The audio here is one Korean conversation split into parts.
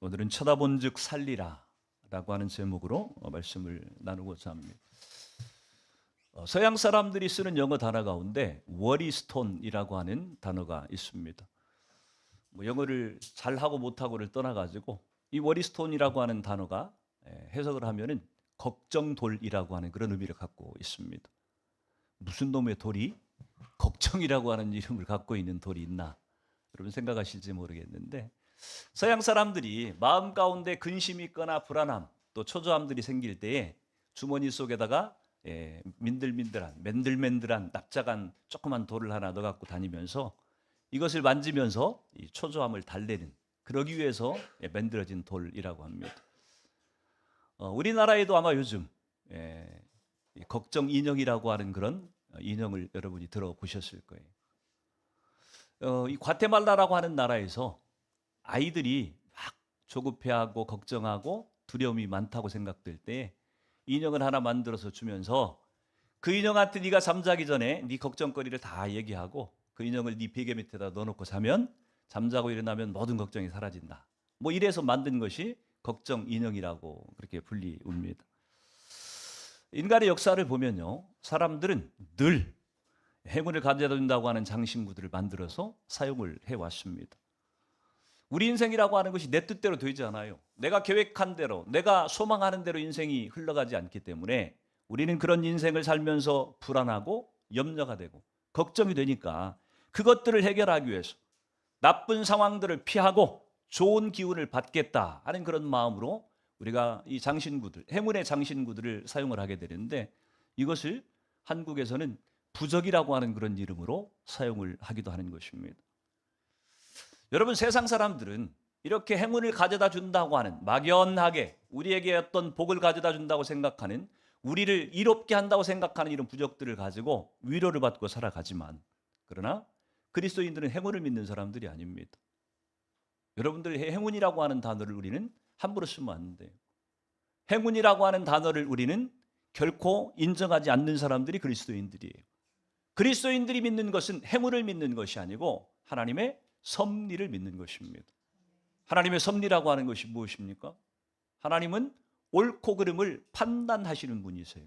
오늘은 쳐다본즉 살리라 라고 하는 제목으로 말씀을 나누고자 합니다. 서양 사람들이 쓰는 영어 단어 가운데 워리스톤이라고 하는 단어가 있습니다. 영어를 잘하고 못하고를 떠나가지고 이 워리스톤이라고 하는 단어가 해석을 하면은 걱정돌이라고 하는 그런 의미를 갖고 있습니다. 무슨 놈의 돌이 걱정이라고 하는 이름을 갖고 있는 돌이 있나? 여러분 생각하실지 모르겠는데 서양 사람들이 마음 가운데 근심이 있거나 불안함 또 초조함들이 생길 때에 주머니 속에다가 민들민들한 맨들맨들한 납작한 조그만 돌을 하나 넣어 갖고 다니면서 이것을 만지면서 이 초조함을 달래는 그러기 위해서 만들어진 돌이라고 합니다. 우리나라에도 아마 요즘 걱정 인형이라고 하는 그런 인형을 여러분이 들어보셨을 거예요. 이 과테말라라고 하는 나라에서 아이들이 막 조급해하고 걱정하고 두려움이 많다고 생각될 때 인형을 하나 만들어서 주면서 그 인형한테 네가 잠자기 전에 네 걱정거리를 다 얘기하고 그 인형을 네 베개 밑에다 넣어놓고 자면 잠자고 일어나면 모든 걱정이 사라진다. 뭐 이래서 만든 것이 걱정 인형이라고 그렇게 불리웁니다. 인간의 역사를 보면요, 사람들은 늘 행운을 가져다 준다고 하는 장신구들을 만들어서 사용을 해왔습니다. 우리 인생이라고 하는 것이 내 뜻대로 되지 않아요. 내가 계획한 대로, 내가 소망하는 대로 인생이 흘러가지 않기 때문에 우리는 그런 인생을 살면서 불안하고 염려가 되고 걱정이 되니까 그것들을 해결하기 위해서 나쁜 상황들을 피하고 좋은 기운을 받겠다 하는 그런 마음으로 우리가 이 장신구들, 행운의 장신구들을 사용을 하게 되는데 이것을 한국에서는 부적이라고 하는 그런 이름으로 사용을 하기도 하는 것입니다. 여러분, 세상 사람들은 이렇게 행운을 가져다 준다고 하는 막연하게 우리에게 어떤 복을 가져다 준다고 생각하는 우리를 이롭게 한다고 생각하는 이런 부적들을 가지고 위로를 받고 살아가지만 그러나 그리스도인들은 행운을 믿는 사람들이 아닙니다. 여러분들 행운이라고 하는 단어를 우리는 함부로 쓰면 안 돼요. 행운이라고 하는 단어를 우리는 결코 인정하지 않는 사람들이 그리스도인들이에요. 그리스도인들이 믿는 것은 행운을 믿는 것이 아니고 하나님의 섭리를 믿는 것입니다. 하나님의 섭리라고 하는 것이 무엇입니까? 하나님은 옳고 그름을 판단하시는 분이세요.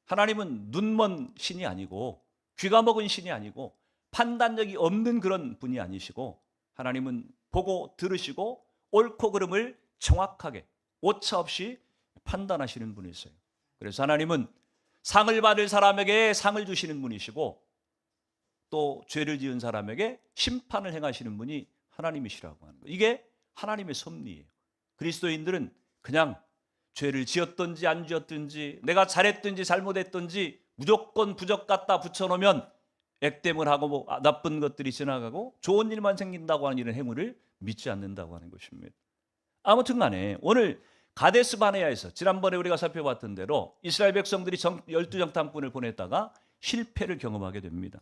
하나님은 눈먼 신이 아니고 귀가 먹은 신이 아니고 판단력이 없는 그런 분이 아니시고 하나님은 보고 들으시고 옳고 그름을 정확하게 오차 없이 판단하시는 분이세요. 그래서 하나님은 상을 받을 사람에게 상을 주시는 분이시고 또 죄를 지은 사람에게 심판을 행하시는 분이 하나님이시라고 하는 거예요. 이게 하나님의 섭리예요. 그리스도인들은 그냥 죄를 지었든지 안 지었든지 내가 잘했든지 잘못했든지 무조건 부적 갖다 붙여놓으면 액땜을 하고 뭐 나쁜 것들이 지나가고 좋은 일만 생긴다고 하는 이런 행운을 믿지 않는다고 하는 것입니다. 아무튼 간에 오늘 가데스 바네아에서 지난번에 우리가 살펴봤던 대로 이스라엘 백성들이 12정탐꾼을 보냈다가 실패를 경험하게 됩니다.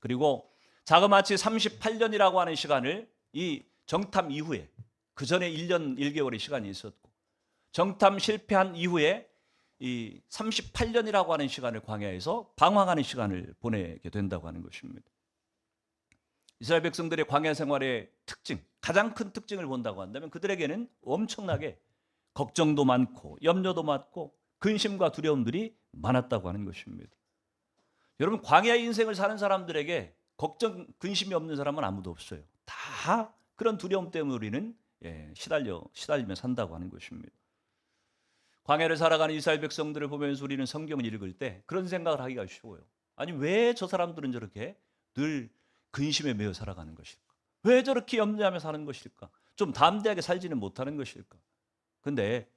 그리고 자그마치 38년이라고 하는 시간을 이 정탐 이후에 그 전에 1년 1개월의 시간이 있었고 정탐 실패한 이후에 이 38년이라고 하는 시간을 광야에서 방황하는 시간을 보내게 된다고 하는 것입니다. 이스라엘 백성들의 광야 생활의 특징, 가장 큰 특징을 본다고 한다면 그들에게는 엄청나게 걱정도 많고 염려도 많고 근심과 두려움들이 많았다고 하는 것입니다. 여러분, 광야의 인생을 사는 사람들에게 걱정, 근심이 없는 사람은 아무도 없어요. 다 그런 두려움 때문에 우리는 시달리며 산다고 하는 것입니다. 광야를 살아가는 이스라엘 백성들을 보면서 우리는 성경을 읽을 때 그런 생각을 하기가 쉬워요. 아니, 왜 저 사람들은 저렇게 늘 근심에 매여 살아가는 것일까? 왜 저렇게 염려하며 사는 것일까? 좀 담대하게 살지는 못하는 것일까? 근데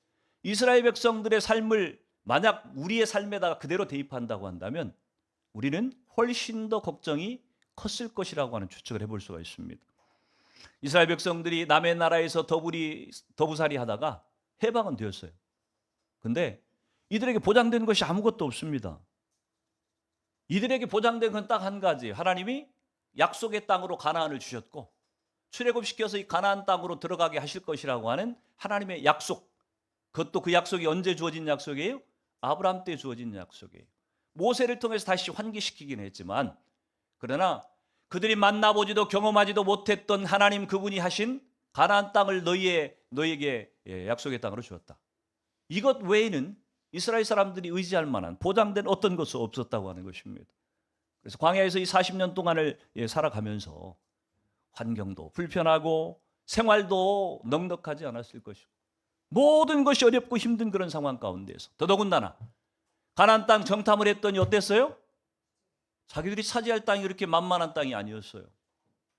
이스라엘 백성들의 삶을 만약 우리의 삶에다가 그대로 대입한다고 한다면 우리는 훨씬 더 걱정이 컸을 것이라고 하는 추측을 해볼 수가 있습니다. 이스라엘 백성들이 남의 나라에서 더부살이 하다가 해방은 되었어요. 근데 이들에게 보장된 것이 아무것도 없습니다. 이들에게 보장된 건 딱 한 가지. 하나님이 약속의 땅으로 가나안을 주셨고 출애굽시켜서 이 가나안 땅으로 들어가게 하실 것이라고 하는 하나님의 약속. 그것도 그 약속이 언제 주어진 약속이에요? 아브라함 때 주어진 약속이에요. 모세를 통해서 다시 환기시키긴 했지만 그러나 그들이 만나보지도 경험하지도 못했던 하나님 그분이 하신 가나안 땅을 너희의 너에게 약속의 땅으로 주었다. 이것 외에는 이스라엘 사람들이 의지할 만한 보장된 어떤 것도 없었다고 하는 것입니다. 그래서 광야에서 이 40년 동안을 살아가면서 환경도 불편하고 생활도 넉넉하지 않았을 것이고 모든 것이 어렵고 힘든 그런 상황 가운데서 더더군다나 가나안 땅 정탐을 했더니 어땠어요? 자기들이 차지할 땅이 그렇게 만만한 땅이 아니었어요.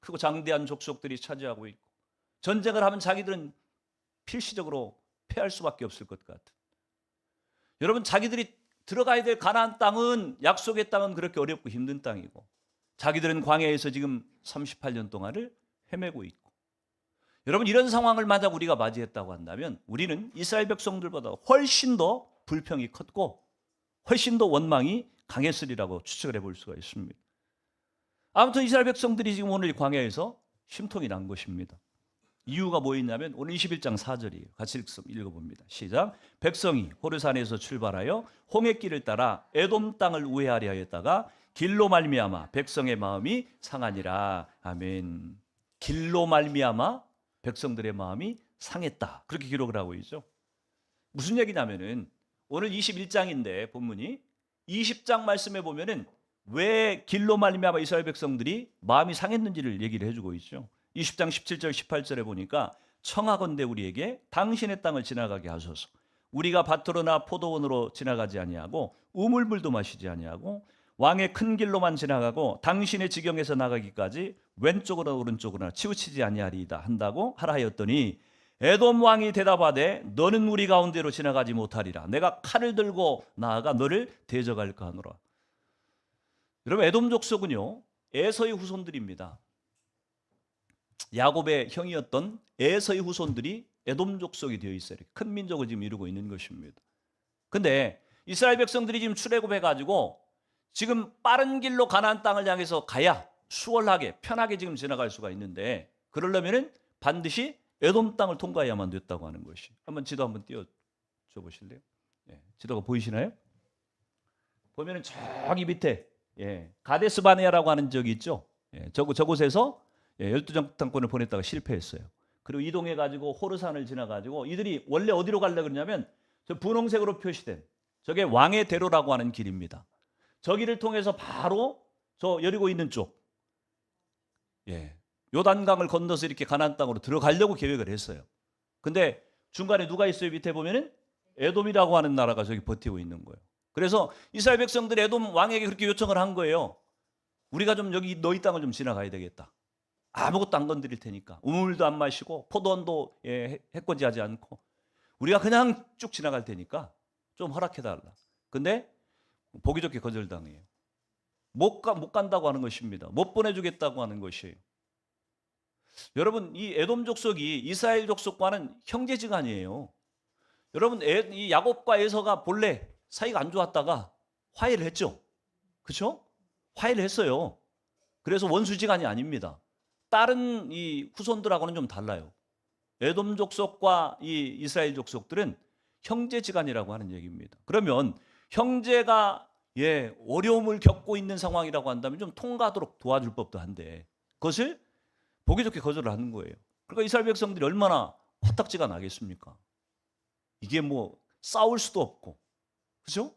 크고 장대한 족속들이 차지하고 있고 전쟁을 하면 자기들은 필시적으로 패할 수밖에 없을 것 같은. 여러분, 자기들이 들어가야 될 가나안 땅은, 약속의 땅은 그렇게 어렵고 힘든 땅이고 자기들은 광야에서 지금 38년 동안을 헤매고 있고, 여러분, 이런 상황을 만약 우리가 맞이했다고 한다면 우리는 이스라엘 백성들보다 훨씬 더 불평이 컸고 훨씬 더 원망이 강했으리라고 추측을 해볼 수가 있습니다. 아무튼 이스라엘 백성들이 지금 오늘 광야에서 심통이 난 것입니다. 이유가 뭐였냐면 오늘 21장 4절이에요. 같이 읽어봅니다. 시작. 백성이 호르산에서 출발하여 홍해길을 따라 에돔 땅을 우회하려 하였다가 길로 말미암아 백성의 마음이 상하니라. 아멘. 길로 말미암아 백성들의 마음이 상했다. 그렇게 기록을 하고 있죠. 무슨 얘기냐면은 오늘 21장인데 본문이 20장 말씀에 보면은 왜 길로 말미암아 이스라엘 백성들이 마음이 상했는지를 얘기를 해주고 있죠. 20장 17절 18절에 보니까 청하건대 우리에게 당신의 땅을 지나가게 하소서. 우리가 밭으로나 포도원으로 지나가지 아니하고 우물물도 마시지 아니하고 왕의 큰 길로만 지나가고 당신의 지경에서 나가기까지 왼쪽으로 오른쪽으로 치우치지 아니하리이다 한다고 하라 하였더니 에돔 왕이 대답하되 너는 우리 가운데로 지나가지 못하리라. 내가 칼을 들고 나아가 너를 대적할까 하노라. 여러분, 에돔 족속은요 에서의 후손들입니다. 야곱의 형이었던 에서의 후손들이 에돔 족속이 되어 있어요. 큰 민족을 지금 이루고 있는 것입니다. 근데 이스라엘 백성들이 지금 출애굽해가지고 지금 빠른 길로 가나안 땅을 향해서 가야 수월하게 편하게 지금 지나갈 수가 있는데 그러려면은 반드시 에돔 땅을 통과해야만 됐다고 하는 것이. 한번 지도 한번 띄워줘 보실래요? 지도가 보이시나요? 보면은 저기 밑에 가데스 바네아라고 하는 적이 있죠. 저곳에서 12정 땅권을 보냈다가 실패했어요. 그리고 이동해가지고 호르산을 지나가지고 이들이 원래 어디로 가려고 그러냐면 저 분홍색으로 표시된 저게 왕의 대로라고 하는 길입니다. 저 길을 통해서 바로 저 여리고 있는 쪽 요단강을 건너서 이렇게 가나안 땅으로 들어가려고 계획을 했어요. 근데 중간에 누가 있어요? 밑에 보면은 에돔이라고 하는 나라가 저기 버티고 있는 거예요. 그래서 이스라엘 백성들이 에돔 왕에게 그렇게 요청을 한 거예요. 우리가 좀 여기 너희 땅을 좀 지나가야 되겠다. 아무것도 안 건드릴 테니까 우물도 안 마시고 포도원도 해코지하지 않고 우리가 그냥 쭉 지나갈 테니까 좀 허락해달라. 근데 보기 좋게 거절당해요. 못 간다고 하는 것입니다. 못 보내주겠다고 하는 것이에요. 여러분, 이 에돔 족속이 이스라엘 족속과는 형제지간이에요. 여러분, 이 야곱과 에서가 본래 사이가 안 좋았다가 화해를 했죠. 그렇죠? 화해를 했어요. 그래서 원수지간이 아닙니다. 다른 이 후손들하고는 좀 달라요. 에돔 족속과 이 이스라엘 족속들은 형제지간이라고 하는 얘기입니다. 그러면 형제가 어려움을 겪고 있는 상황이라고 한다면 좀 통과하도록 도와줄 법도 한데 그것을 보기 좋게 거절을 하는 거예요. 그러니까 이스라엘 백성들이 얼마나 화딱지가 나겠습니까? 이게 뭐 싸울 수도 없고, 그렇죠?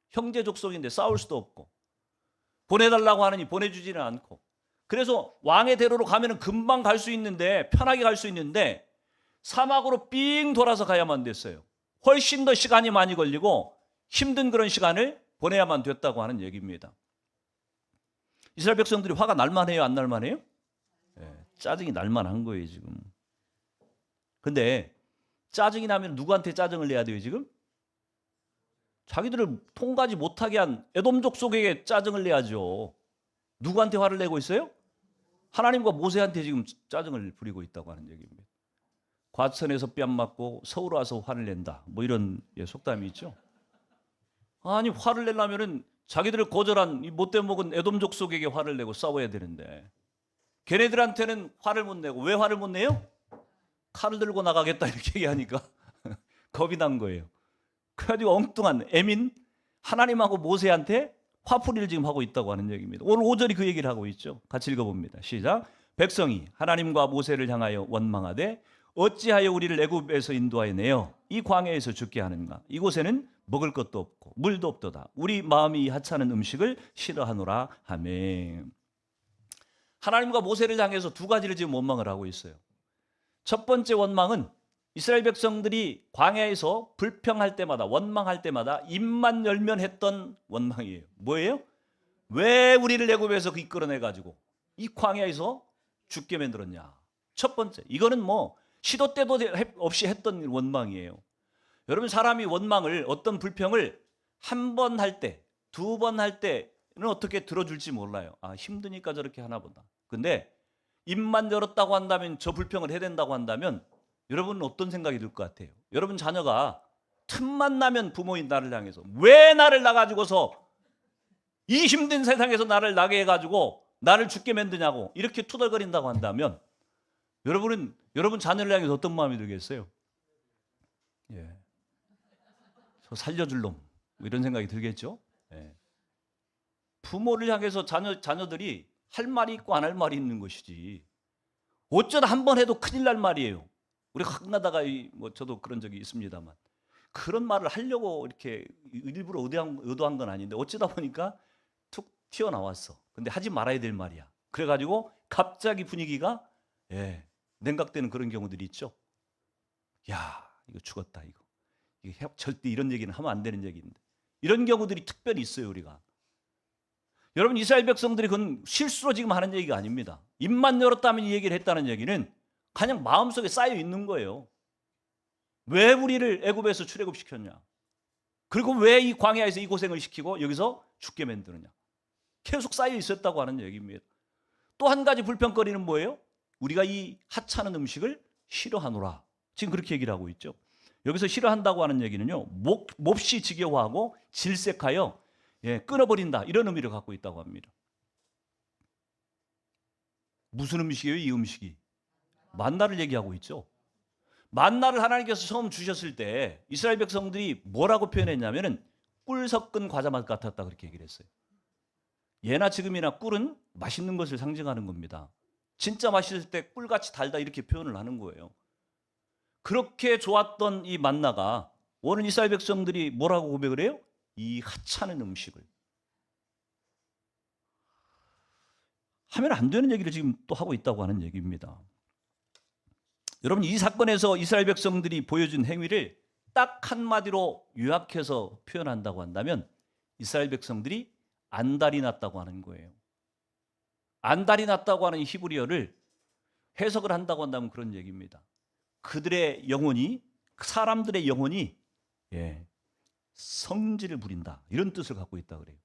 형제 족속인데 싸울 수도 없고, 보내달라고 하느니 보내주지는 않고, 그래서 왕의 대로로 가면은 금방 갈 수 있는데, 편하게 갈 수 있는데 사막으로 삥 돌아서 가야만 됐어요. 훨씬 더 시간이 많이 걸리고 힘든 그런 시간을 보내야만 됐다고 하는 얘기입니다. 이스라엘 백성들이 화가 날만해요, 안 날만해요? 짜증이 날만한 거예요 지금. 근데 짜증이 나면 누구한테 짜증을 내야 돼요 지금? 자기들을 통과하지 못하게 한 에돔 족속에게 짜증을 내야죠. 누구한테 화를 내고 있어요? 하나님과 모세한테 지금 짜증을 부리고 있다고 하는 얘기입니다. 과천에서 뺨 맞고 서울 와서 화를 낸다, 뭐 이런 속담이 있죠. 아니, 화를 내려면은 자기들을 거절한 이 못돼 먹은 에돔 족속에게 화를 내고 싸워야 되는데 걔네들한테는 화를 못 내고, 왜 화를 못 내요? 칼을 들고 나가겠다 이렇게 얘기하니까 겁이 난 거예요. 그래가지고 엉뚱한 애민 하나님하고 모세한테 화풀이를 지금 하고 있다고 하는 얘기입니다. 오늘 5절이 그 얘기를 하고 있죠. 같이 읽어봅니다. 시작. 백성이 하나님과 모세를 향하여 원망하되 어찌하여 우리를 애굽에서 인도하여 내어 이 광야에서 죽게 하는가? 이곳에는 먹을 것도 없고 물도 없도다. 우리 마음이 이 하찮은 음식을 싫어하노라 하매. 하나님과 모세를 향해서 두 가지를 지금 원망을 하고 있어요. 첫 번째 원망은 이스라엘 백성들이 광야에서 불평할 때마다, 원망할 때마다 입만 열면 했던 원망이에요. 뭐예요? 왜 우리를 애굽에서 이끌어내 가지고 이 광야에서 죽게 만들었냐? 첫 번째, 이거는 뭐 시도 때도 없이 했던 원망이에요. 여러분, 사람이 원망을, 어떤 불평을 한 번 할 때, 두 번 할 때는 어떻게 들어줄지 몰라요. 아, 힘드니까 저렇게 하나 보다. 근데 입만 열었다고 한다면, 저 불평을 해댄다고 한다면 여러분은 어떤 생각이 들 것 같아요? 여러분 자녀가 틈만 나면 부모인 나를 향해서 왜 나를 낳아가지고서 이 힘든 세상에서 나를 나게 해가지고 나를 죽게 만드냐고 이렇게 투덜거린다고 한다면 여러분은 여러분 자녀를 향해서 어떤 마음이 들겠어요? 예, 저 살려줄 놈, 뭐 이런 생각이 들겠죠. 예. 부모를 향해서 자녀들이 할 말이 있고 안 할 말이 있는 것이지, 어쩌다 한 번 해도 큰일 날 말이에요. 우리가 가끔가다가 뭐 저도 그런 적이 있습니다만, 그런 말을 하려고 이렇게 일부러 의도한 건 아닌데 어쩌다 보니까 툭 튀어나왔어. 근데 하지 말아야 될 말이야. 그래가지고 갑자기 분위기가 냉각되는 그런 경우들이 있죠. 야, 이거 죽었다. 이거 절대 이런 얘기는 하면 안 되는 얘기인데, 이런 경우들이 특별히 있어요. 우리가, 여러분, 이스라엘 백성들이 그건 실수로 지금 하는 얘기가 아닙니다. 입만 열었다면 이 얘기를 했다는 얘기는 그냥 마음속에 쌓여 있는 거예요. 왜 우리를 애굽에서 출애굽시켰냐? 그리고 왜 이 광야에서 이 고생을 시키고 여기서 죽게 만드느냐? 계속 쌓여 있었다고 하는 얘기입니다. 또 한 가지 불평거리는 뭐예요? 우리가 이 하찮은 음식을 싫어하노라. 지금 그렇게 얘기를 하고 있죠. 여기서 싫어한다고 하는 얘기는요, 몹시 지겨워하고 질색하여 끊어버린다, 이런 의미를 갖고 있다고 합니다. 무슨 음식이에요? 이 음식이 만나를 얘기하고 있죠. 만나를 하나님께서 처음 주셨을 때 이스라엘 백성들이 뭐라고 표현했냐면은 꿀 섞은 과자 맛 같았다, 그렇게 얘기를 했어요. 예나 지금이나 꿀은 맛있는 것을 상징하는 겁니다. 진짜 맛있을 때 꿀같이 달다, 이렇게 표현을 하는 거예요. 그렇게 좋았던 이 만나가 오늘 이스라엘 백성들이 뭐라고 고백을 해요? 이 하찮은 음식을. 하면 안 되는 얘기를 지금 또 하고 있다고 하는 얘기입니다. 여러분, 이 사건에서 이스라엘 백성들이 보여준 행위를 딱 한마디로 요약해서 표현한다고 한다면 이스라엘 백성들이 안달이 났다고 하는 거예요. 안달이 났다고 하는 히브리어를 해석을 한다고 한다면 그런 얘기입니다. 그들의 영혼이, 사람들의 영혼이 성질을 부린다, 이런 뜻을 갖고 있다 그래요.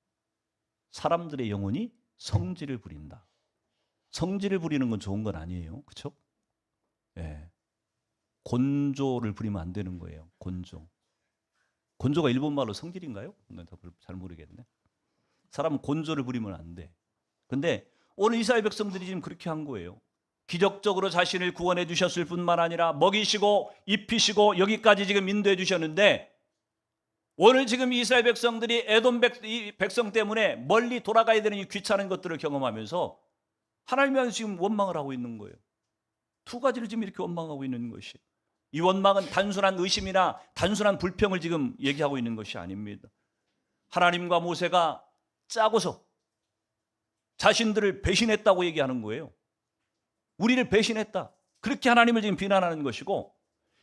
사람들의 영혼이 성질을 부린다. 성질을 부리는 건 좋은 건 아니에요. 그렇죠? 곤조를 부리면 안 되는 거예요. 곤조가 일본말로 성질인가요? 잘 모르겠네. 사람은 곤조를 부리면 안 돼. 근데 오늘 이스라엘 백성들이 지금 그렇게 한 거예요. 기적적으로 자신을 구원해 주셨을 뿐만 아니라 먹이시고 입히시고 여기까지 지금 인도해 주셨는데, 오늘 지금 이스라엘 백성들이 에돔 백성 때문에 멀리 돌아가야 되는 이 귀찮은 것들을 경험하면서 하나님이 지금 원망을 하고 있는 거예요. 두 가지를 지금 이렇게 원망하고 있는 것이, 이 원망은 단순한 의심이나 단순한 불평을 지금 얘기하고 있는 것이 아닙니다. 하나님과 모세가 짜고서 자신들을 배신했다고 얘기하는 거예요. 우리를 배신했다, 그렇게 하나님을 지금 비난하는 것이고,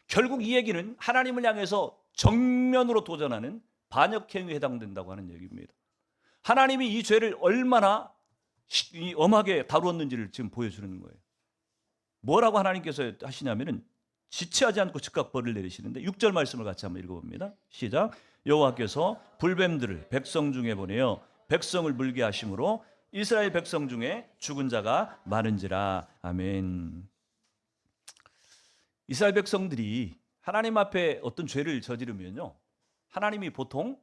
결국 이 얘기는 하나님을 향해서 정면으로 도전하는 반역행위에 해당된다고 하는 얘기입니다. 하나님이 이 죄를 얼마나 엄하게 다루었는지를 지금 보여주는 거예요. 뭐라고 하나님께서 하시냐면은 지체하지 않고 즉각 벌을 내리시는데, 6절 말씀을 같이 한번 읽어봅니다. 시작. 여호와께서 불뱀들을 백성 중에 보내어 백성을 물게 하심으로 이스라엘 백성 중에 죽은 자가 많은지라. 아멘. 이스라엘 백성들이 하나님 앞에 어떤 죄를 저지르면요, 하나님이 보통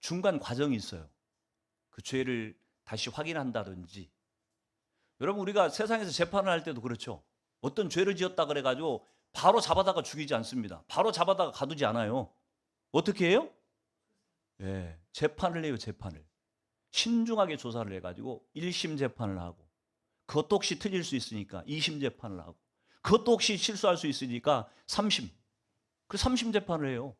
중간 과정이 있어요. 그 죄를 다시 확인한다든지. 여러분, 우리가 세상에서 재판을 할 때도 그렇죠. 어떤 죄를 지었다 그래가지고 바로 잡아다가 죽이지 않습니다. 바로 잡아다가 가두지 않아요. 어떻게 해요? 재판을 해요. 재판을 신중하게 조사를 해가지고 1심 재판을 하고, 그것도 혹시 틀릴 수 있으니까 2심 재판을 하고, 그것도 혹시 실수할 수 있으니까 3심. 그 3심 재판을 해요.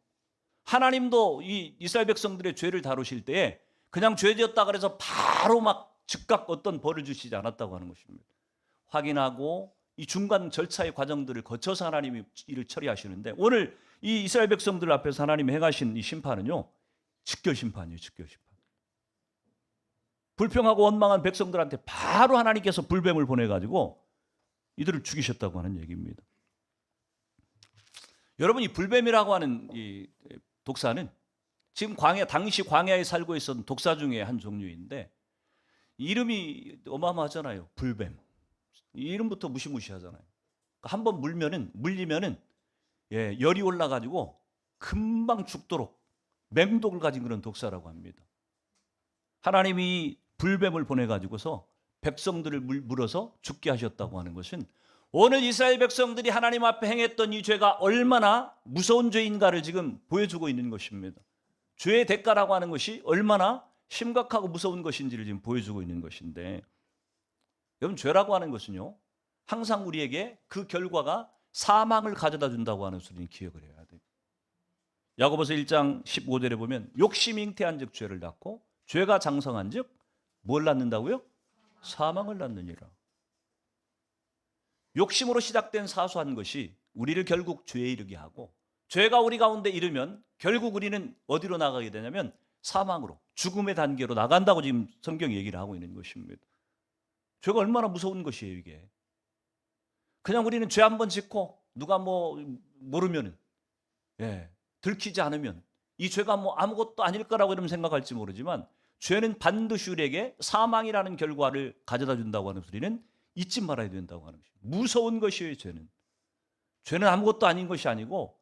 하나님도 이 이스라엘 백성들의 죄를 다루실 때에 그냥 죄지었다 그래서 바로 막 즉각 어떤 벌을 주시지 않았다고 하는 것입니다. 확인하고 이 중간 절차의 과정들을 거쳐서 하나님이 일을 처리하시는데, 오늘 이 이스라엘 백성들 앞에서 하나님이 행하신 이 심판은요, 직결 심판이에요. 직결 심판. 불평하고 원망한 백성들한테 바로 하나님께서 불뱀을 보내가지고 이들을 죽이셨다고 하는 얘기입니다. 여러분, 이 불뱀이라고 하는 이 독사는 지금 당시 광야에 살고 있었던 독사 중에 한 종류인데, 이름이 어마어마하잖아요. 불뱀. 이 이름부터 무시무시하잖아요. 한번 물리면은 열이 올라가지고 금방 죽도록 맹독을 가진 그런 독사라고 합니다. 하나님이 불뱀을 보내가지고서 백성들을 물어서 죽게 하셨다고 하는 것은, 오늘 이스라엘 백성들이 하나님 앞에 행했던 이 죄가 얼마나 무서운 죄인가를 지금 보여주고 있는 것입니다. 죄의 대가라고 하는 것이 얼마나 심각하고 무서운 것인지를 지금 보여주고 있는 것인데, 여러분, 죄라고 하는 것은요, 항상 우리에게 그 결과가 사망을 가져다 준다고 하는 소리는 기억을 해야 돼요. 야고보서 1장 15절에 보면 욕심이 잉태한 즉 죄를 낳고 죄가 장성한 즉 뭘 낳는다고요? 사망을 낳느니라. 욕심으로 시작된 사소한 것이 우리를 결국 죄에 이르게 하고, 죄가 우리 가운데 이르면 결국 우리는 어디로 나가게 되냐면 사망으로, 죽음의 단계로 나간다고 지금 성경이 얘기를 하고 있는 것입니다. 죄가 얼마나 무서운 것이에요, 이게. 그냥 우리는 죄 한 번 짓고 누가 모르면은, 들키지 않으면 이 죄가 아무것도 아닐 거라고 이러면 생각할지 모르지만, 죄는 반드시 우리에게 사망이라는 결과를 가져다 준다고 하는 소리는 잊지 말아야 된다고 하는 것입니다. 무서운 것이에요, 죄는. 죄는 아무것도 아닌 것이 아니고,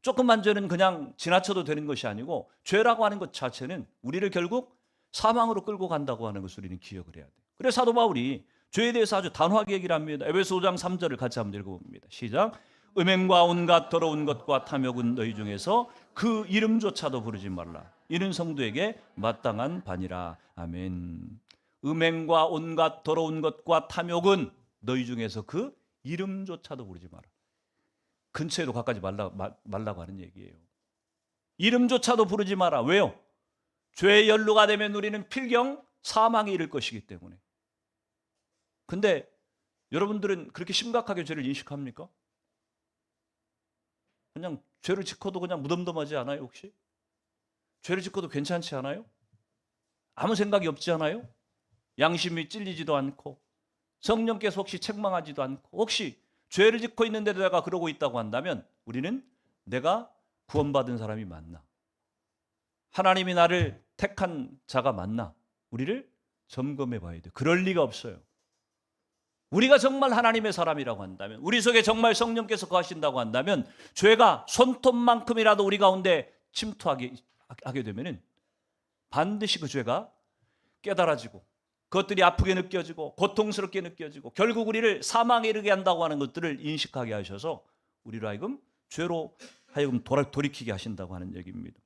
조금만 죄는 그냥 지나쳐도 되는 것이 아니고, 죄라고 하는 것 자체는 우리를 결국 사망으로 끌고 간다고 하는 것을 우리는 기억을 해야 돼요. 그래서 사도 바울이 죄에 대해서 아주 단호하게 얘기를 합니다. 에베소 5장 3절을 같이 한번 읽어봅니다. 시작. 음행과 온갖 더러운 것과 탐욕은 너희 중에서 그 이름조차도 부르지 말라. 이는 성도에게 마땅한 바니라. 아멘. 음행과 온갖 더러운 것과 탐욕은 너희 중에서 그 이름조차도 부르지 마라. 근처에도 가까이 말라고 하는 얘기예요. 이름조차도 부르지 마라. 왜요? 죄의 연루가 되면 우리는 필경 사망에 이를 것이기 때문에. 근데 여러분들은 그렇게 심각하게 죄를 인식합니까? 그냥 죄를 짓고도 그냥 무덤덤하지 않아요, 혹시? 죄를 짓고도 괜찮지 않아요? 아무 생각이 없지 않아요? 양심이 찔리지도 않고, 성령께서 혹시 책망하지도 않고, 혹시 죄를 짓고 있는데도 내가 그러고 있다고 한다면 우리는 내가 구원받은 사람이 맞나? 하나님이 나를 택한 자가 맞나? 우리를 점검해 봐야 돼요. 그럴 리가 없어요. 우리가 정말 하나님의 사람이라고 한다면, 우리 속에 정말 성령께서 거하신다고 한다면, 죄가 손톱만큼이라도 우리 가운데 침투하게 되면은 반드시 그 죄가 깨달아지고, 그것들이 아프게 느껴지고 고통스럽게 느껴지고 결국 우리를 사망에 이르게 한다고 하는 것들을 인식하게 하셔서 우리로 하여금 죄로 하여금 돌이키게 하신다고 하는 얘기입니다.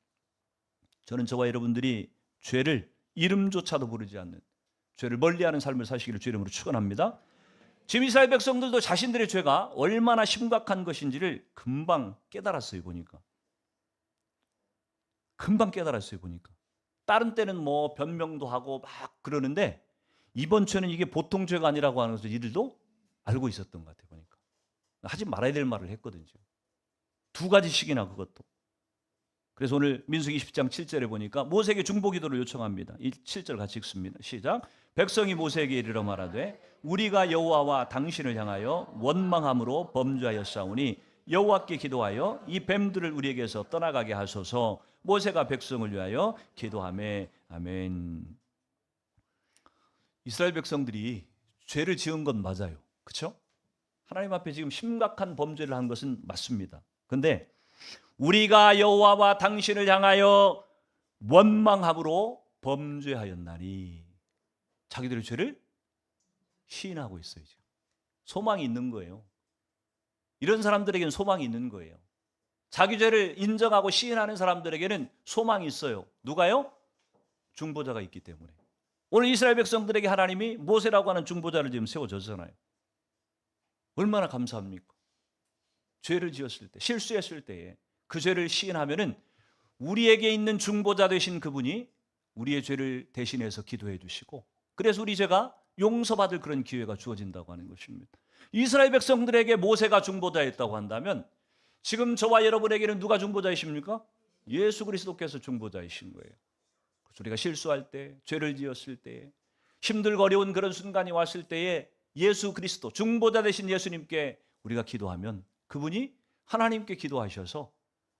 저는 저와 여러분들이 죄를 이름조차도 부르지 않는, 죄를 멀리하는 삶을 사시기를 주 이름으로 축원합니다. 지금 이스라엘 백성들도 자신들의 죄가 얼마나 심각한 것인지를 금방 깨달았어요. 보니까 금방 깨달았어요. 보니까 다른 때는 변명도 하고 막 그러는데, 이번 죄는 이게 보통 죄가 아니라고 하는 것을 이들도 알고 있었던 것 같아요. 보니까 하지 말아야 될 말을 했거든요. 두 가지씩이나 그것도. 그래서 오늘 민수기 20장 7절에 보니까 모세에게 중보기도를 요청합니다. 이 7절 같이 읽습니다. 시작. 백성이 모세에게 이르러 말하되 우리가 여호와와 당신을 향하여 원망함으로 범죄하였사오니 여호와께 기도하여 이 뱀들을 우리에게서 떠나가게 하소서. 모세가 백성을 위하여 기도하매. 아멘. 이스라엘 백성들이 죄를 지은 건 맞아요. 그렇죠? 하나님 앞에 지금 심각한 범죄를 한 것은 맞습니다. 그런데 우리가 여호와와 당신을 향하여 원망함으로 범죄하였나니, 자기들의 죄를 시인하고 있어요. 지금. 소망이 있는 거예요. 이런 사람들에게는 소망이 있는 거예요. 자기 죄를 인정하고 시인하는 사람들에게는 소망이 있어요. 누가요? 중보자가 있기 때문에. 오늘 이스라엘 백성들에게 하나님이 모세라고 하는 중보자를 지금 세워줬잖아요. 얼마나 감사합니까? 죄를 지었을 때, 실수했을 때에 그 죄를 시인하면은 우리에게 있는 중보자 되신 그분이 우리의 죄를 대신해서 기도해 주시고, 그래서 우리 죄가 용서받을 그런 기회가 주어진다고 하는 것입니다. 이스라엘 백성들에게 모세가 중보자였다고 한다면 지금 저와 여러분에게는 누가 중보자이십니까? 예수 그리스도께서 중보자이신 거예요. 그래서 우리가 실수할 때, 죄를 지었을 때, 힘들고 어려운 그런 순간이 왔을 때에 예수 그리스도, 중보자 되신 예수님께 우리가 기도하면 그분이 하나님께 기도하셔서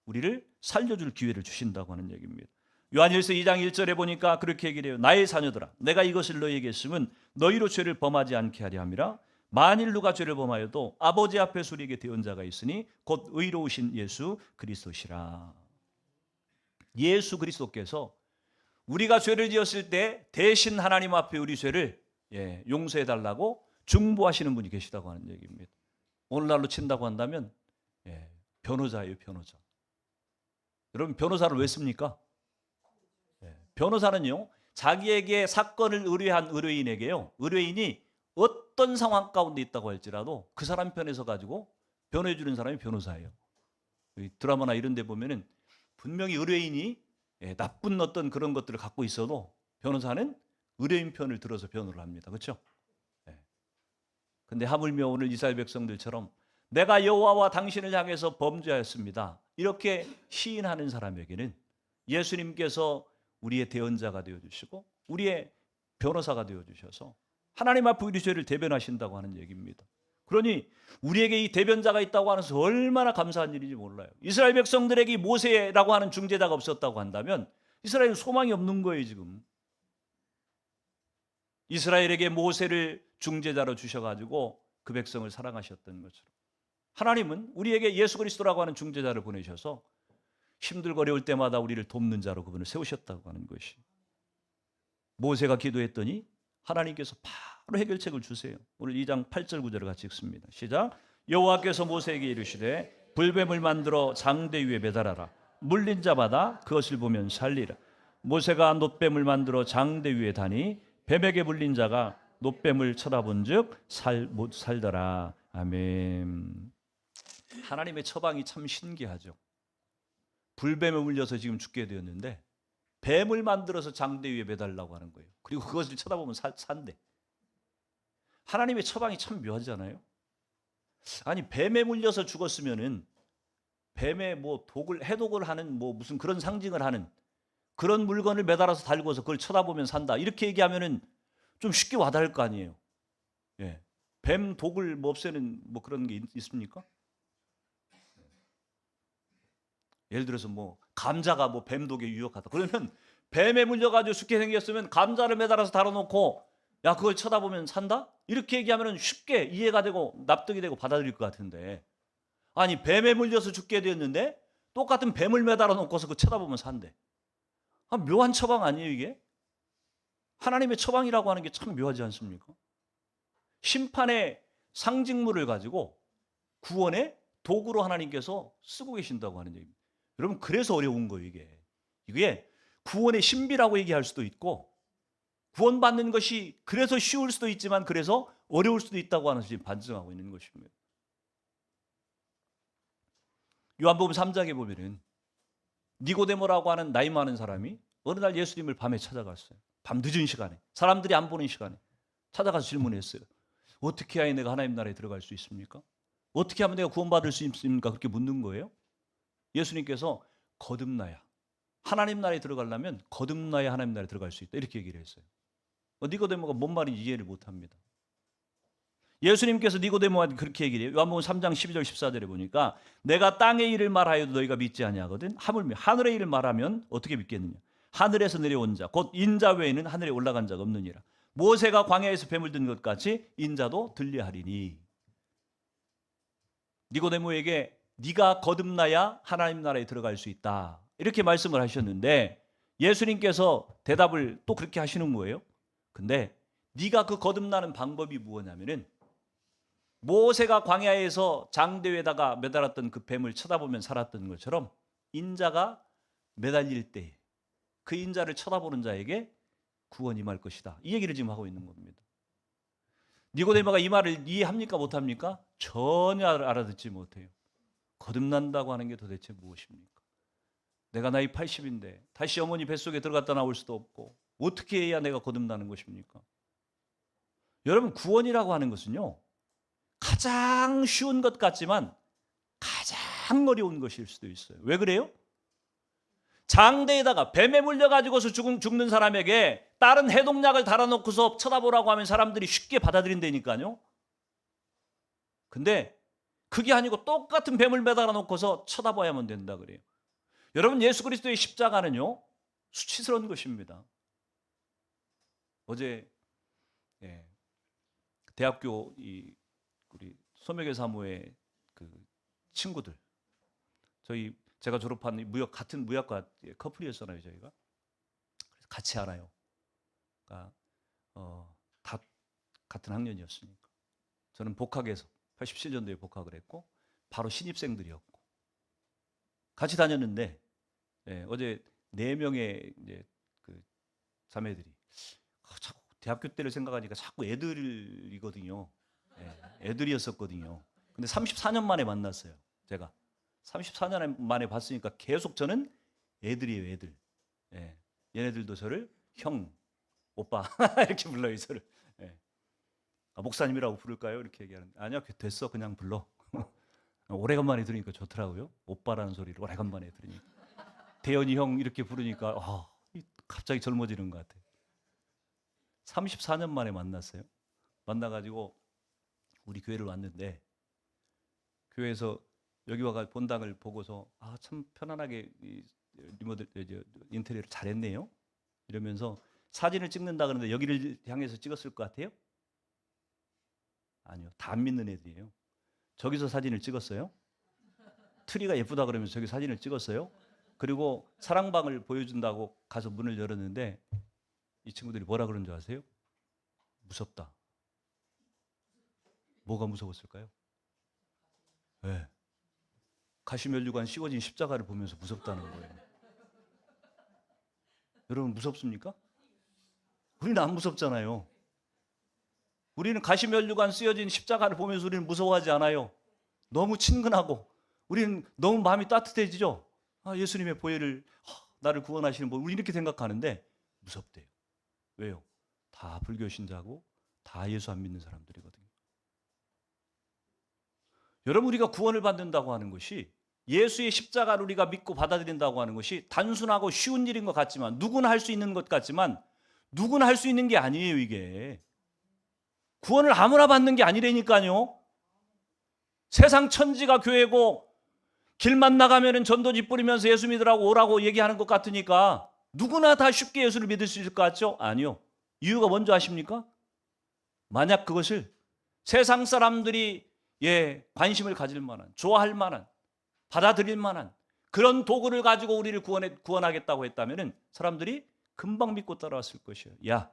우리를 살려줄 기회를 주신다고 하는 얘기입니다. 요한일서 2장 1절에 보니까 그렇게 얘기를 해요. 나의 자녀들아, 내가 이것을 너희에게 쓰면 너희로 죄를 범하지 않게 하려 함이라. 만일 누가 죄를 범하여도 아버지 앞에서 우리에게 대언자가 있으니 곧 의로우신 예수 그리스도시라. 예수 그리스도께서 우리가 죄를 지었을 때 대신 하나님 앞에 우리 죄를 용서해 달라고 중보하시는 분이 계시다고 하는 얘기입니다. 오늘날로 친다고 한다면 변호자예요, 변호자. 여러분, 변호사를 왜 씁니까? 변호사는요, 자기에게 사건을 의뢰한 의뢰인에게요, 의뢰인이 어떤 상황 가운데 있다고 할지라도 그 사람 편에서 가지고 변호해 주는 사람이 변호사예요. 드라마나 이런 데 보면은 분명히 의뢰인이 나쁜 어떤 그런 것들을 갖고 있어도 변호사는 의뢰인 편을 들어서 변호를 합니다. 그렇죠? 근데 하물며 오늘 이스라엘 백성들처럼 내가 여호와와 당신을 향해서 범죄하였습니다, 이렇게 시인하는 사람에게는 예수님께서 우리의 대언자가 되어주시고 우리의 변호사가 되어주셔서 하나님 앞에 우리 죄를 대변하신다고 하는 얘기입니다. 그러니 우리에게 이 대변자가 있다고 하면서 얼마나 감사한 일인지 몰라요. 이스라엘 백성들에게 모세라고 하는 중재자가 없었다고 한다면 이스라엘은 소망이 없는 거예요. 지금 이스라엘에게 모세를 중재자로 주셔가지고 그 백성을 사랑하셨던 것처럼 하나님은 우리에게 예수 그리스도라고 하는 중재자를 보내셔서 힘들고 어려울 때마다 우리를 돕는 자로 그분을 세우셨다고 하는 것이, 모세가 기도했더니 하나님께서 바로 해결책을 주세요. 오늘 2장 8절 9절을 같이 읽습니다. 시작. 여호와께서 모세에게 이르시되 불뱀을 만들어 장대 위에 매달아라. 물린 자마다 그것을 보면 살리라. 모세가 놋뱀을 만들어 장대 위에 다니 뱀에게 물린 자가 놋뱀을 쳐다본즉 못 살더라. 아멘. 하나님의 처방이 참 신기하죠. 불뱀에 물려서 지금 죽게 되었는데 뱀을 만들어서 장대 위에 매달라고 하는 거예요. 그리고 그것을 쳐다보면 산대. 하나님의 처방이 참 묘하잖아요. 아니, 뱀에 물려서 죽었으면은 뱀에 뭐 해독을 하는 뭐 무슨 그런 상징을 하는 그런 물건을 매달아서 달고서 그걸 쳐다보면 산다, 이렇게 얘기하면은 좀 쉽게 와닿을 거 아니에요. 뱀 독을 뭐 없애는 뭐 그런 게 있습니까? 예를 들어서 뭐 감자가 뭐 뱀독에 유혹하다 그러면 뱀에 물려가지고 죽게 생겼으면 감자를 매달아서 달아놓고 야 그걸 쳐다보면 산다? 이렇게 얘기하면 쉽게 이해가 되고 납득이 되고 받아들일 것 같은데, 아니 뱀에 물려서 죽게 되었는데 똑같은 뱀을 매달아 놓고서 그 쳐다보면 산대. 묘한 처방 아니에요 이게? 하나님의 처방이라고 하는 게 참 묘하지 않습니까? 심판의 상징물을 가지고 구원의 도구로 하나님께서 쓰고 계신다고 하는 얘기입니다. 여러분, 그래서 어려운 거예요 이게 구원의 신비라고 얘기할 수도 있고 구원받는 것이 그래서 쉬울 수도 있지만 그래서 어려울 수도 있다고 하는 지금 반증하고 있는 것입니다. 요한복음 3장에 보면은 니고데모라고 하는 나이 많은 사람이 어느 날 예수님을 밤에 찾아갔어요. 밤 늦은 시간에, 사람들이 안 보는 시간에 찾아가서 질문했어요. 어떻게 해야 내가 하나님 나라에 들어갈 수 있습니까? 어떻게 하면 내가 구원받을 수 있습니까? 그렇게 묻는 거예요. 예수님께서 거듭나야, 하나님 나라에 들어가려면 거듭나야 하나님 나라에 들어갈 수 있다, 이렇게 얘기를 했어요. 니고데모가 뭔 말인지 이해를 못합니다. 예수님께서 니고데모한테 그렇게 얘기를 해요. 요한복음 3장 12절 14절에 보니까 내가 땅의 일을 말하여도 너희가 믿지 아니하거든 하물며 하늘의 일을 말하면 어떻게 믿겠느냐. 하늘에서 내려온 자 곧 인자 외에는 하늘에 올라간 자가 없느니라. 모세가 광야에서 뱀을 든 것 같이 인자도 들려하리니. 니고데모에게 네가 거듭나야 하나님 나라에 들어갈 수 있다, 이렇게 말씀을 하셨는데 예수님께서 대답을 또 그렇게 하시는 거예요. 근데 네가 그 거듭나는 방법이 무엇이냐면은 모세가 광야에서 장대에다가 매달았던 그 뱀을 쳐다보면 살았던 것처럼 인자가 매달릴 때 그 인자를 쳐다보는 자에게 구원이 임할 것이다, 이 얘기를 지금 하고 있는 겁니다. 니고데모가 이 말을 이해합니까 못합니까? 전혀 알아듣지 못해요. 거듭난다고 하는 게 도대체 무엇입니까? 내가 나이 80인데 다시 어머니 뱃속에 들어갔다 나올 수도 없고 어떻게 해야 내가 거듭나는 것입니까? 여러분, 구원이라고 하는 것은요, 가장 쉬운 것 같지만 가장 어려운 것일 수도 있어요. 왜 그래요? 장대에다가 뱀에 물려가지고서 죽는 사람에게 다른 해독약을 달아놓고서 쳐다보라고 하면 사람들이 쉽게 받아들인다니까요. 근데 그게 아니고 똑같은 뱀을 매달아 놓고서 쳐다봐야만 된다 그래요. 여러분, 예수 그리스도의 십자가는요, 수치스러운 것입니다. 어제 대학교 우리 소명의 사모의 그 친구들, 제가 졸업한 같은 무역과 커플이었잖아요, 저희가. 그래서 같이 알아요. 그러니까 다 같은 학년이었으니까. 저는 복학해서 87년도에 복학을 했고 바로 신입생들이었고 같이 다녔는데 어제 4명의 이제 그 자매들이 자꾸 대학교 때를 생각하니까 자꾸 애들이거든요. 애들이었었거든요. 근데 34년 만에 만났어요. 제가 34년 만에 봤으니까 계속 저는 애들이에요, 애들. 얘네들도 저를 형, 오빠 이렇게 불러요, 저를. 목사님이라고 부를까요? 이렇게 얘기하는데 아니요, 됐어, 그냥 불러. 오래간만에 들으니까 좋더라고요. 오빠라는 소리를 오래간만에 들으니까. 대현이 형 이렇게 부르니까 갑자기 젊어지는 것 같아요. 34년 만에 만났어요. 만나가지고 우리 교회를 왔는데 교회에서 여기 와가 본당을 보고서 참 편안하게 리모델 인테리어를 잘했네요. 이러면서 사진을 찍는다 그러는데 여기를 향해서 찍었을 것 같아요? 아니요, 다 안 믿는 애들이에요. 저기서 사진을 찍었어요. 트리가 예쁘다 그러면서 저기 사진을 찍었어요. 그리고 사랑방을 보여준다고 가서 문을 열었는데 이 친구들이 뭐라 그런 줄 아세요? 무섭다. 뭐가 무서웠을까요? 가시면류관 씌워진 십자가를 보면서 무섭다는 거예요. 여러분, 무섭습니까? 우리는 안 무섭잖아요. 우리는 가시면류관 씌워진 십자가를 보면서 우리는 무서워하지 않아요. 너무 친근하고 우리는 너무 마음이 따뜻해지죠. 예수님의 보혈을 나를 구원하시는 분, 우리 이렇게 생각하는데 무섭대요. 왜요? 다 불교 신자고 다 예수 안 믿는 사람들이거든요. 여러분, 우리가 구원을 받는다고 하는 것이, 예수의 십자가를 우리가 믿고 받아들인다고 하는 것이 단순하고 쉬운 일인 것 같지만, 누구나 할 수 있는 것 같지만 누구나 할 수 있는 게 아니에요. 이게 구원을 아무나 받는 게 아니라니까요. 세상 천지가 교회고 길만 나가면은 전도지 뿌리면서 예수 믿으라고 오라고 얘기하는 것 같으니까 누구나 다 쉽게 예수를 믿을 수 있을 것 같죠? 아니요. 이유가 뭔지 아십니까? 만약 그것을 세상 사람들이 관심을 가질 만한, 좋아할 만한, 받아들일 만한 그런 도구를 가지고 우리를 구원하겠다고 했다면 사람들이 금방 믿고 따라왔을 것이에요. 야,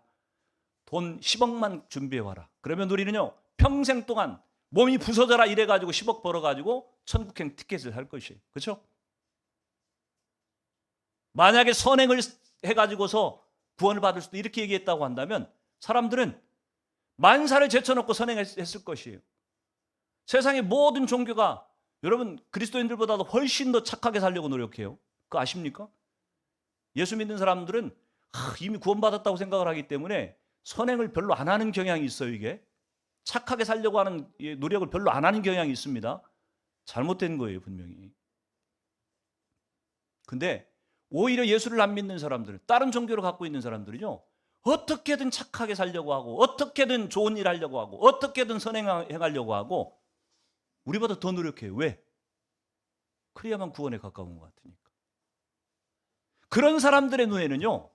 돈 10억만 준비해와라. 그러면 우리는요, 평생 동안 몸이 부서져라 이래가지고 10억 벌어가지고 천국행 티켓을 살 것이에요. 그렇죠? 만약에 선행을 해가지고서 구원을 받을 수도 이렇게 얘기했다고 한다면 사람들은 만사를 제쳐놓고 선행했을 것이에요. 세상의 모든 종교가 여러분 그리스도인들보다도 훨씬 더 착하게 살려고 노력해요. 그거 아십니까? 예수 믿는 사람들은 이미 구원받았다고 생각을 하기 때문에 선행을 별로 안 하는 경향이 있어요. 이게 착하게 살려고 하는 노력을 별로 안 하는 경향이 있습니다. 잘못된 거예요, 분명히. 근데 오히려 예수를 안 믿는 사람들, 다른 종교를 갖고 있는 사람들은요, 어떻게든 착하게 살려고 하고 어떻게든 좋은 일 하려고 하고 어떻게든 선행하려고 하고 우리보다 더 노력해요. 왜? 그래야만 구원에 가까운 것 같으니까. 그런 사람들의 눈에는요,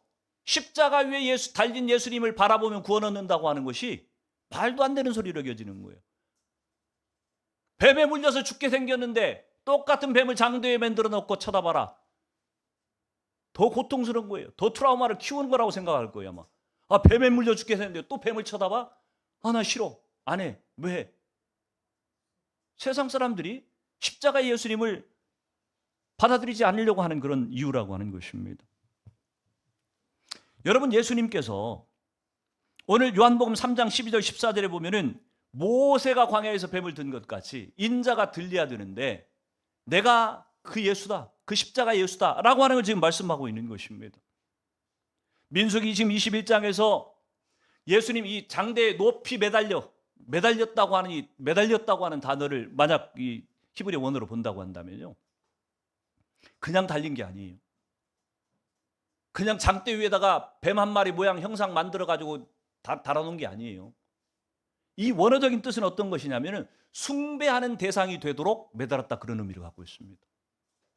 십자가 위에 달린 예수님을 바라보면 구원 얻는다고 하는 것이 말도 안 되는 소리로 여겨지는 거예요. 뱀에 물려서 죽게 생겼는데 똑같은 뱀을 장대에 만들어 놓고 쳐다봐라. 더 고통스러운 거예요. 더 트라우마를 키우는 거라고 생각할 거예요, 아마. 뱀에 물려 죽게 생겼는데 또 뱀을 쳐다봐? 나 싫어. 안 해. 왜? 세상 사람들이 십자가의 예수님을 받아들이지 않으려고 하는 그런 이유라고 하는 것입니다. 여러분, 예수님께서 오늘 요한복음 3장 12절 14절에 보면은 모세가 광야에서 뱀을 든 것 같이 인자가 들려야 되는데 내가 그 예수다, 그 십자가 예수다라고 하는 걸 지금 말씀하고 있는 것입니다. 민수기 지금 21장에서 예수님 이 장대에 높이 매달렸다고 하는 단어를 만약 이 히브리 원어로 본다고 한다면요, 그냥 달린 게 아니에요. 그냥 장대 위에다가 뱀 한 마리 모양 형상 만들어 가지고 달아놓은 게 아니에요. 이 원어적인 뜻은 어떤 것이냐면은 숭배하는 대상이 되도록 매달았다, 그런 의미를 갖고 있습니다.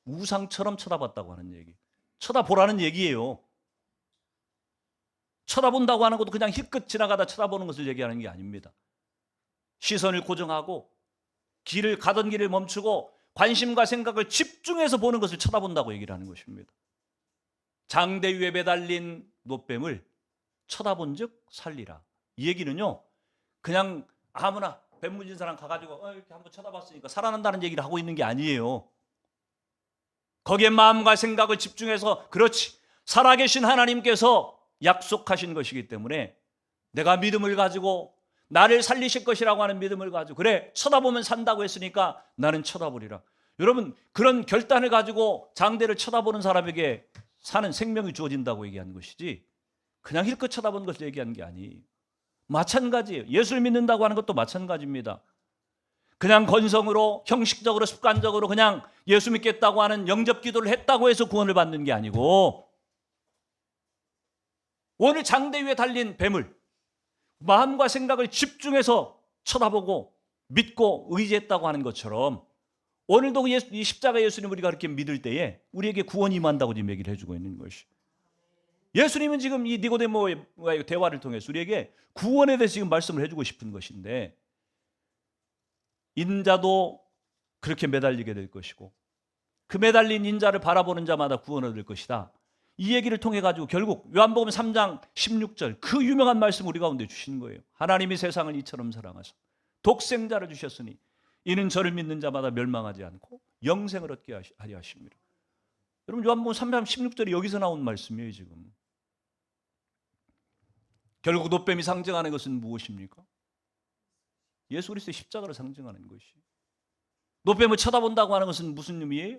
우상처럼 쳐다봤다고 하는 얘기. 쳐다보라는 얘기예요. 쳐다본다고 하는 것도 그냥 힐끗 지나가다 쳐다보는 것을 얘기하는 게 아닙니다. 시선을 고정하고 가던 길을 멈추고 관심과 생각을 집중해서 보는 것을 쳐다본다고 얘기를 하는 것입니다. 장대 위에 매달린 놋뱀을 쳐다본 즉 살리라. 이 얘기는요, 그냥 아무나 뱀 문진 사람 가가지고 이렇게 한번 쳐다봤으니까 살아난다는 얘기를 하고 있는 게 아니에요. 거기에 마음과 생각을 집중해서, 그렇지, 살아계신 하나님께서 약속하신 것이기 때문에 내가 믿음을 가지고 나를 살리실 것이라고 하는 믿음을 가지고, 그래, 쳐다보면 산다고 했으니까 나는 쳐다보리라. 여러분, 그런 결단을 가지고 장대를 쳐다보는 사람에게 사는 생명이 주어진다고 얘기하는 것이지, 그냥 힐끗 쳐다보는 것을 얘기하는 게 아니에요. 마찬가지예요. 예수를 믿는다고 하는 것도 마찬가지입니다. 그냥 건성으로, 형식적으로, 습관적으로 그냥 예수 믿겠다고 하는 영접 기도를 했다고 해서 구원을 받는 게 아니고, 오늘 장대 위에 달린 뱀을 마음과 생각을 집중해서 쳐다보고 믿고 의지했다고 하는 것처럼, 오늘도 이 십자가 예수님 우리가 그렇게 믿을 때에 우리에게 구원이 임한다고 지금 얘기를 해주고 있는 것이. 예수님은 지금 이 니고데모와의 대화를 통해서 우리에게 구원에 대해서 지금 말씀을 해주고 싶은 것인데, 인자도 그렇게 매달리게 될 것이고 그 매달린 인자를 바라보는 자마다 구원 얻을 것이다. 이 얘기를 통해 가지고 결국 요한복음 3장 16절 그 유명한 말씀 우리 가운데 주시는 거예요. 하나님이 세상을 이처럼 사랑하사 독생자를 주셨으니 이는 저를 믿는 자마다 멸망하지 않고 영생을 얻게 하려 하십니다. 여러분, 요한복음 3장 16절이 여기서 나온 말씀이에요. 지금 결국 놋뱀이 상징하는 것은 무엇입니까? 예수 그리스도의 십자가를 상징하는 것이. 놋뱀을 쳐다본다고 하는 것은 무슨 의미예요?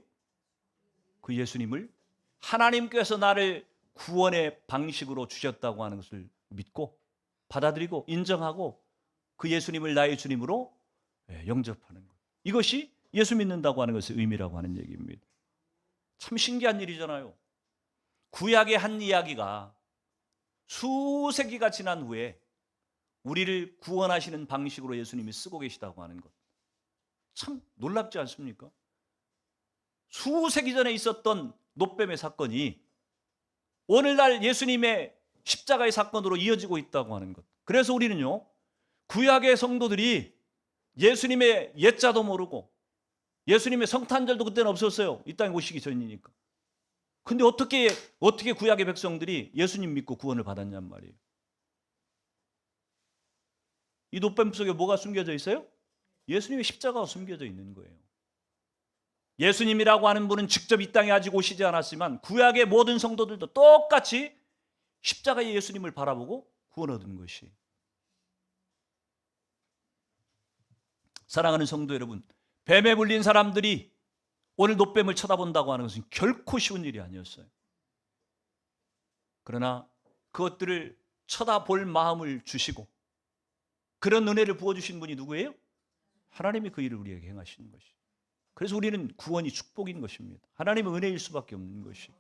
그 예수님을 하나님께서 나를 구원의 방식으로 주셨다고 하는 것을 믿고 받아들이고 인정하고 그 예수님을 나의 주님으로 영접하는 것. 이것이 예수 믿는다고 하는 것의 의미라고 하는 얘기입니다. 참 신기한 일이잖아요. 구약의 한 이야기가 수세기가 지난 후에 우리를 구원하시는 방식으로 예수님이 쓰고 계시다고 하는 것. 참 놀랍지 않습니까? 수세기 전에 있었던 놋뱀의 사건이 오늘날 예수님의 십자가의 사건으로 이어지고 있다고 하는 것. 그래서 우리는요, 구약의 성도들이 예수님의 옛자도 모르고 예수님의 성탄절도 그때는 없었어요. 이 땅에 오시기 전이니까. 근데 어떻게 구약의 백성들이 예수님 믿고 구원을 받았냔 말이에요. 이 놋뱀 속에 뭐가 숨겨져 있어요? 예수님의 십자가가 숨겨져 있는 거예요. 예수님이라고 하는 분은 직접 이 땅에 아직 오시지 않았지만 구약의 모든 성도들도 똑같이 십자가의 예수님을 바라보고 구원 얻은 것이. 사랑하는 성도 여러분, 뱀에 물린 사람들이 오늘 놋뱀을 쳐다본다고 하는 것은 결코 쉬운 일이 아니었어요. 그러나 그것들을 쳐다볼 마음을 주시고 그런 은혜를 부어주신 분이 누구예요? 하나님이 그 일을 우리에게 행하시는 것이. 그래서 우리는 구원이 축복인 것입니다. 하나님의 은혜일 수밖에 없는 것이.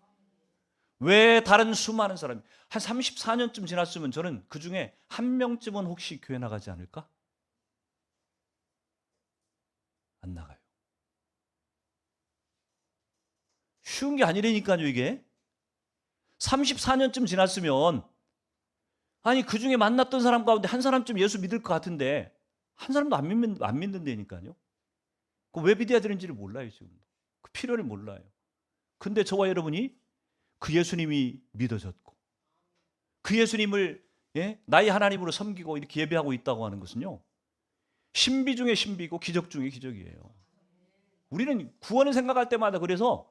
왜 다른 수많은 사람이 한 34년쯤 지났으면 저는 그 중에 한 명쯤은 혹시 교회 나가지 않을까? 안 나가요. 쉬운 게 아니라니까요. 이게 34년쯤 지났으면, 아니 그 중에 만났던 사람 가운데 한 사람쯤 예수 믿을 것 같은데 한 사람도 안 믿는다니까요. 왜 믿어야 되는지를 몰라요. 지금 그 필요를 몰라요. 근데 저와 여러분이 그 예수님이 믿어졌고 그 예수님을 나의 하나님으로 섬기고 이렇게 예배하고 있다고 하는 것은요, 신비 중에 신비고 기적 중에 기적이에요. 우리는 구원을 생각할 때마다 그래서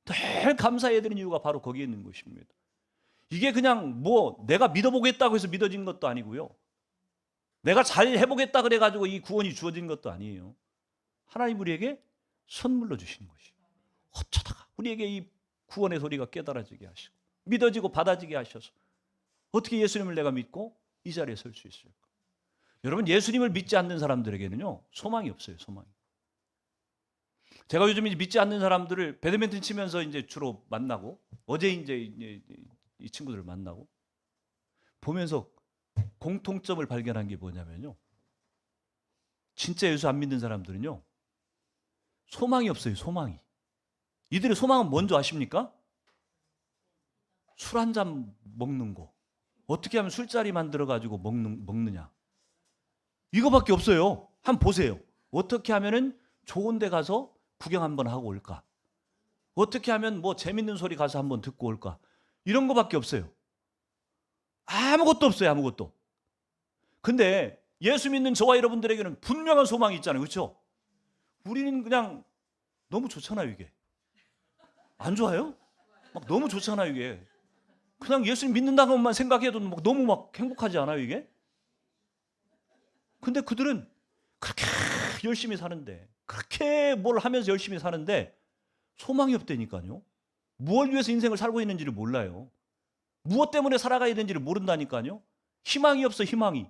늘 감사해야 되는 이유가 바로 거기에 있는 것입니다. 이게 그냥 뭐 내가 믿어보겠다고 해서 믿어진 것도 아니고요. 내가 잘 해보겠다 그래가지고 이 구원이 주어진 것도 아니에요. 하나님 우리에게 선물로 주시는 것이에요. 어쩌다가 우리에게 이 구원의 소리가 깨달아지게 하시고 믿어지고 받아지게 하셔서 어떻게 예수님을 내가 믿고 이 자리에 설 수 있을까? 여러분, 예수님을 믿지 않는 사람들에게는요, 소망이 없어요. 소망이. 제가 요즘 이제 믿지 않는 사람들을 배드민턴 치면서 이제 주로 만나고, 어제 이제 이 친구들을 만나고 보면서 공통점을 발견한 게 뭐냐면요, 진짜 예수 안 믿는 사람들은요, 소망이 없어요. 소망이. 이들의 소망은 뭔지 아십니까? 술 한 잔 먹는 거. 어떻게 하면 술자리 만들어 가지고 먹느냐, 이거밖에 없어요. 한번 보세요. 어떻게 하면은 좋은 데 가서 구경 한번 하고 올까? 어떻게 하면 뭐 재밌는 소리 가서 한번 듣고 올까? 이런 거밖에 없어요. 아무것도 없어요. 아무것도. 근데 예수 믿는 저와 여러분들에게는 분명한 소망이 있잖아요. 그렇죠? 우리는 그냥 너무 좋잖아요. 이게 안 좋아요? 막 너무 좋잖아요. 이게 그냥 예수님 믿는다는 것만 생각해도 막 너무 막 행복하지 않아요. 이게? 근데 그들은 그렇게 열심히 사는데, 그렇게 뭘 하면서 열심히 사는데 소망이 없다니까요. 무엇을 위해서 인생을 살고 있는지를 몰라요. 무엇 때문에 살아가야 되는지를 모른다니까요. 희망이 없어. 희망이.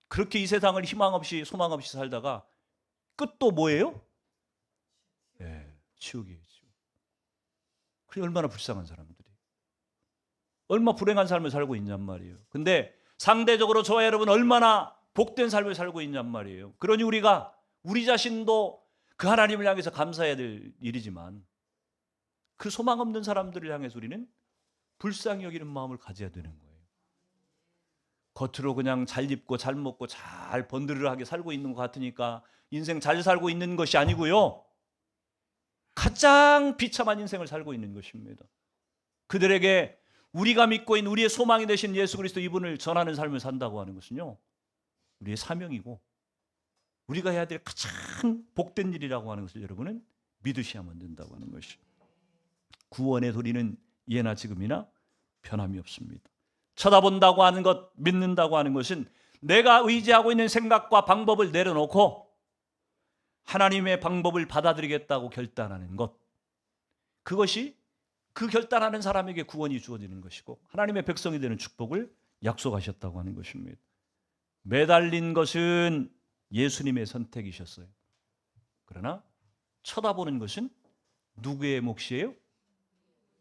그렇게 이 세상을 희망 없이 소망 없이 살다가 끝도 뭐예요? 네, 지옥이에요. 지옥. 그게 얼마나 불쌍한 사람들이, 얼마나 불행한 삶을 살고 있냔 말이에요. 근데 상대적으로 저와 여러분 얼마나 복된 삶을 살고 있냔 말이에요. 그러니 우리가 우리 자신도 그 하나님을 향해서 감사해야 될 일이지만, 그 소망 없는 사람들을 향해서 우리는 불쌍히 여기는 마음을 가져야 되는 거예요. 겉으로 그냥 잘 입고 잘 먹고 잘 번드르르하게 살고 있는 것 같으니까 인생 잘 살고 있는 것이 아니고요, 가장 비참한 인생을 살고 있는 것입니다. 그들에게 우리가 믿고 있는 우리의 소망이 되신 예수 그리스도 이분을 전하는 삶을 산다고 하는 것은요, 우리의 사명이고 우리가 해야 될 가장 복된 일이라고 하는 것을 여러분은 믿으셔야만 된다고 하는 것이. 구원의 소리는 예나 지금이나 변함이 없습니다. 쳐다본다고 하는 것, 믿는다고 하는 것은 내가 의지하고 있는 생각과 방법을 내려놓고 하나님의 방법을 받아들이겠다고 결단하는 것, 그것이 그 결단하는 사람에게 구원이 주어지는 것이고 하나님의 백성이 되는 축복을 약속하셨다고 하는 것입니다. 매달린 것은 예수님의 선택이셨어요. 그러나 쳐다보는 것은 누구의 몫이에요?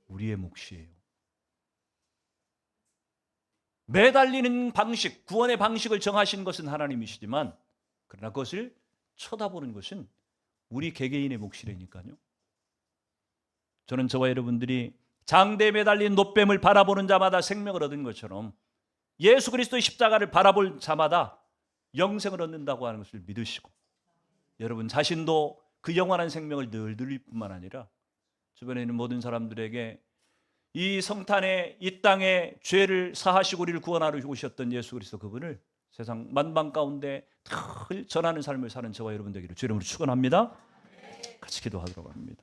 우리의 몫이에요. 매달리는 방식, 구원의 방식을 정하신 것은 하나님이시지만, 그러나 그것을 쳐다보는 것은 우리 개개인의 몫이라니까요. 저는 저와 여러분들이 장대에 매달린 놋뱀을 바라보는 자마다 생명을 얻은 것처럼 예수 그리스도의 십자가를 바라볼 자마다 영생을 얻는다고 하는 것을 믿으시고, 여러분 자신도 그 영원한 생명을 늘 누릴 뿐만 아니라 주변에 있는 모든 사람들에게 이 성탄에 이 땅에 죄를 사하시고 우리를 구원하러 오셨던 예수 그리스도, 그분을 세상 만방 가운데 늘 전하는 삶을 사는 저와 여러분 되기를 주의 이름으로 축원합니다. 같이 기도하도록 합니다.